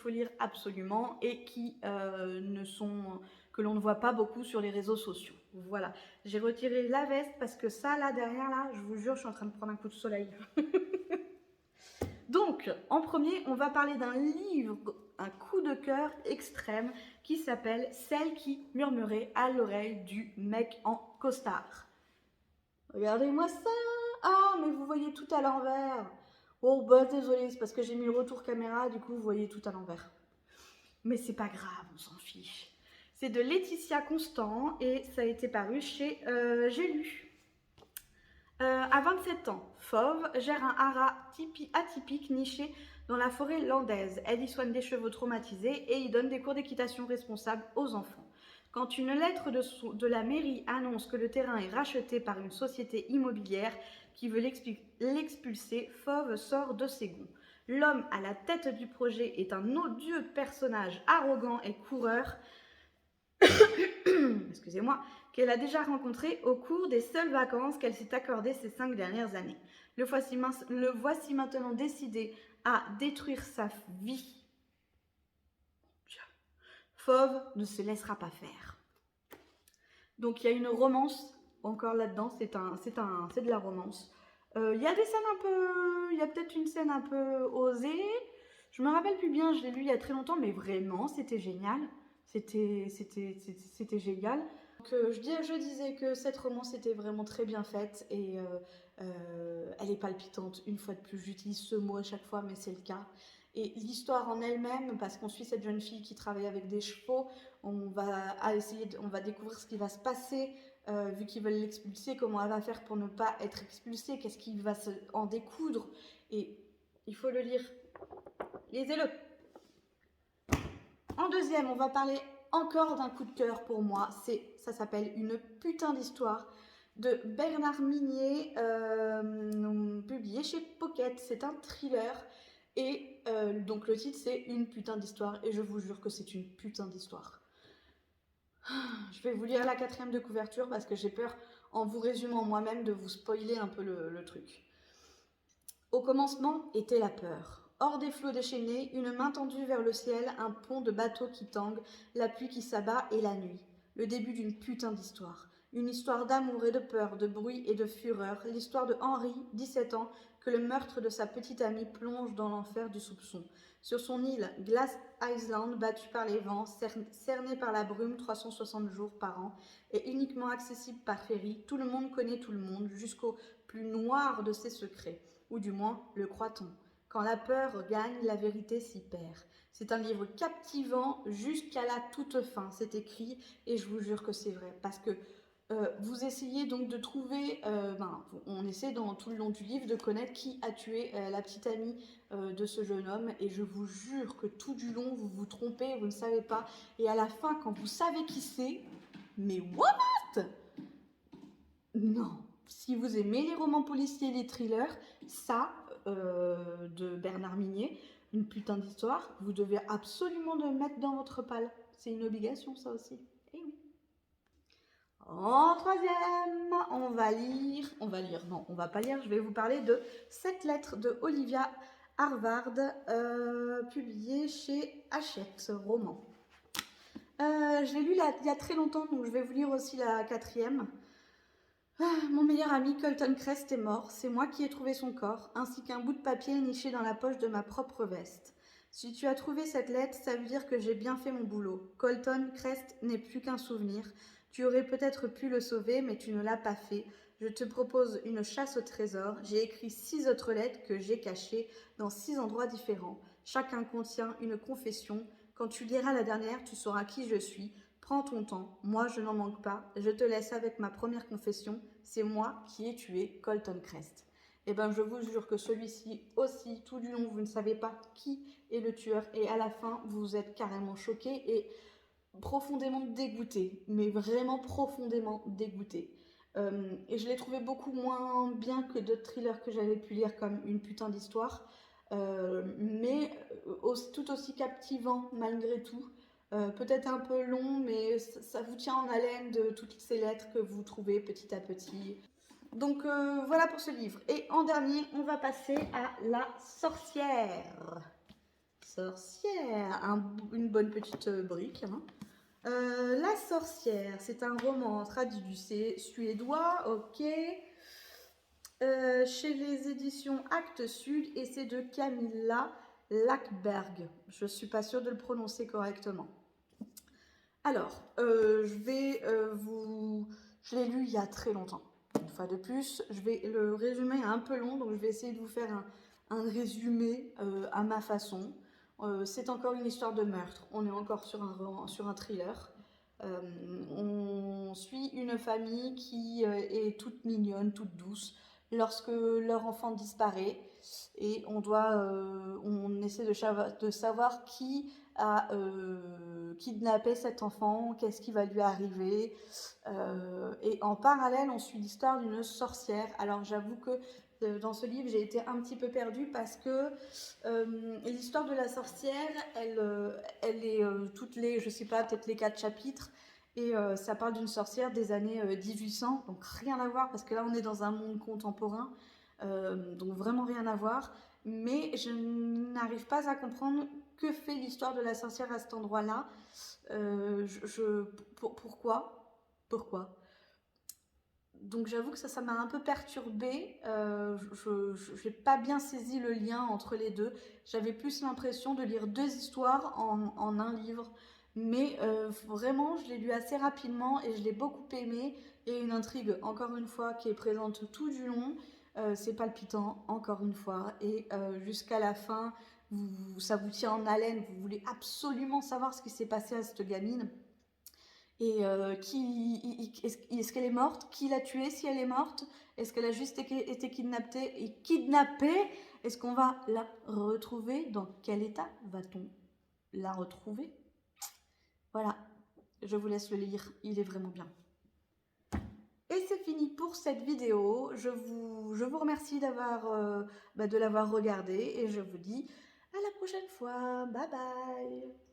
faut lire absolument et que l'on ne voit pas beaucoup sur les réseaux sociaux. Voilà, j'ai retiré la veste parce que ça, là, derrière, là, je vous jure, je suis en train de prendre un coup de soleil. Donc, en premier, on va parler d'un livre, un coup de cœur extrême, qui s'appelle « Celle qui murmurait à l'oreille du mec en costard ». Regardez-moi ça! Ah, mais vous voyez tout à l'envers. Oh, bah désolé, c'est parce que j'ai mis le retour caméra, du coup, vous voyez tout à l'envers. Mais c'est pas grave, on s'en fiche. C'est de Laetitia Constant et ça a été paru chez J'ai lu. À 27 ans, Fauve gère un haras atypique niché dans la forêt landaise. Elle y soigne des chevaux traumatisés et y donne des cours d'équitation responsables aux enfants. Quand une lettre de la mairie annonce que le terrain est racheté par une société immobilière qui veut l'expulser, Fauve sort de ses gonds. L'homme à la tête du projet est un odieux personnage arrogant et coureur excusez-moi, qu'elle a déjà rencontré au cours des seules vacances qu'elle s'est accordées ces 5 dernières années. Le voici maintenant décidé à détruire sa vie. Fauve ne se laissera pas faire. Donc il y a une romance encore là-dedans, c'est de la romance. Il y a des scènes un peu, il y a peut-être une scène un peu osée. Je me rappelle plus bien, je l'ai lu il y a très longtemps, mais vraiment c'était génial. C'était génial. Donc, je disais que cette romance était vraiment très bien faite et elle est palpitante. Une fois de plus, j'utilise ce mot à chaque fois, mais c'est le cas. Et l'histoire en elle-même, parce qu'on suit cette jeune fille qui travaille avec des chevaux, on va découvrir ce qui va se passer vu qu'ils veulent l'expulser, comment elle va faire pour ne pas être expulsée, qu'est-ce qui va en découdre. Et il faut le lire. Lisez-le. En deuxième, on va parler encore d'un coup de cœur pour moi. Ça s'appelle Une putain d'histoire de Bernard Minier, publié chez Pocket. C'est un thriller. Et donc le titre c'est Une putain d'histoire. Et je vous jure que c'est une putain d'histoire. Je vais vous lire la 4e de couverture parce que j'ai peur, en vous résumant moi-même, de vous spoiler un peu le truc. Au commencement était la peur. Hors des flots déchaînés, une main tendue vers le ciel, un pont de bateaux qui tangue, la pluie qui s'abat et la nuit. Le début d'une putain d'histoire. Une histoire d'amour et de peur, de bruit et de fureur. L'histoire de Henry, 17 ans, que le meurtre de sa petite amie plonge dans l'enfer du soupçon. Sur son île, Glass Island, battue par les vents, cernée par la brume 360 jours par an, et uniquement accessible par ferry, tout le monde connaît tout le monde, jusqu'au plus noir de ses secrets. Ou du moins le croit-on. Quand la peur gagne, la vérité s'y perd. C'est un livre captivant jusqu'à la toute fin, c'est écrit, et je vous jure que c'est vrai, parce que vous essayez donc de trouver, on essaie dans tout le long du livre de connaître qui a tué la petite amie de ce jeune homme, et je vous jure que tout du long vous vous trompez, vous ne savez pas, et à la fin quand vous savez qui c'est, mais what? Non. Si vous aimez les romans policiers, les thrillers, ça, de Bernard Minier, une putain d'histoire, vous devez absolument le mettre dans votre palle. C'est une obligation, ça aussi. Eh oui. En troisième, on va pas lire, je vais vous parler de 7 lettres de Olivia Harvard, publié chez Hachette, roman. Je l'ai lu il y a très longtemps, donc je vais vous lire aussi la 4e. Mon meilleur ami Colton Crest est mort, c'est moi qui ai trouvé son corps, ainsi qu'un bout de papier niché dans la poche de ma propre veste. Si tu as trouvé cette lettre, ça veut dire que j'ai bien fait mon boulot. Colton Crest n'est plus qu'un souvenir. Tu aurais peut-être pu le sauver, mais tu ne l'as pas fait. Je te propose une chasse au trésor. J'ai écrit 6 autres lettres que j'ai cachées dans 6 endroits différents. Chacun contient une confession. Quand tu liras la dernière, tu sauras qui je suis. Prends ton temps, moi je n'en manque pas, je te laisse avec ma première confession, c'est moi qui ai tué Colton Crest. Et bien je vous jure que celui-ci aussi, tout du long, vous ne savez pas qui est le tueur et à la fin, vous êtes carrément choqué et profondément dégoûté, mais vraiment profondément dégoûté. Et je l'ai trouvé beaucoup moins bien que d'autres thrillers que j'avais pu lire comme Une putain d'histoire, mais tout aussi captivant malgré tout. Peut-être un peu long, mais ça vous tient en haleine de toutes ces lettres que vous trouvez petit à petit. Donc voilà pour ce livre. Et en dernier, on va passer à La sorcière. sorcière, une bonne petite brique. Hein. La sorcière, c'est un roman traduit suédois, ok. Chez les éditions Actes Sud et c'est de Camilla Lackberg. Je ne suis pas sûre de le prononcer correctement. Alors, je l'ai lu il y a très longtemps. Une fois de plus, le résumé est un peu long, donc je vais essayer de vous faire un résumé à ma façon. C'est encore une histoire de meurtre. On est encore sur un thriller. On suit une famille qui est toute mignonne, toute douce, lorsque leur enfant disparaît et on essaie de savoir qui a kidnappé cet enfant, qu'est-ce qui va lui arriver. Et en parallèle, on suit l'histoire d'une sorcière. Alors j'avoue que dans ce livre, j'ai été un petit peu perdue parce que l'histoire de la sorcière, elle est toutes les, je sais pas, peut-être les 4 chapitres. Et ça parle d'une sorcière des années 1800, donc rien à voir parce que là on est dans un monde contemporain, donc vraiment rien à voir. Mais je n'arrive pas à comprendre que fait l'histoire de la sorcière à cet endroit-là. Pourquoi? Donc j'avoue que ça m'a un peu perturbée. Je n'ai pas bien saisi le lien entre les deux. J'avais plus l'impression de lire 2 histoires en un livre. Mais vraiment, je l'ai lu assez rapidement et je l'ai beaucoup aimé. Et une intrigue, encore une fois, qui est présente tout du long. C'est palpitant, encore une fois. Et jusqu'à la fin, ça vous tient en haleine. Vous voulez absolument savoir ce qui s'est passé à cette gamine. Et est-ce qu'elle est morte? Qui l'a tuée si elle est morte? Est-ce qu'elle a juste été kidnappée? Est-ce qu'on va la retrouver? Dans quel état va-t-on la retrouver? Voilà, je vous laisse le lire, il est vraiment bien. Et c'est fini pour cette vidéo. Je vous remercie de l'avoir regardé et je vous dis à la prochaine fois. Bye bye!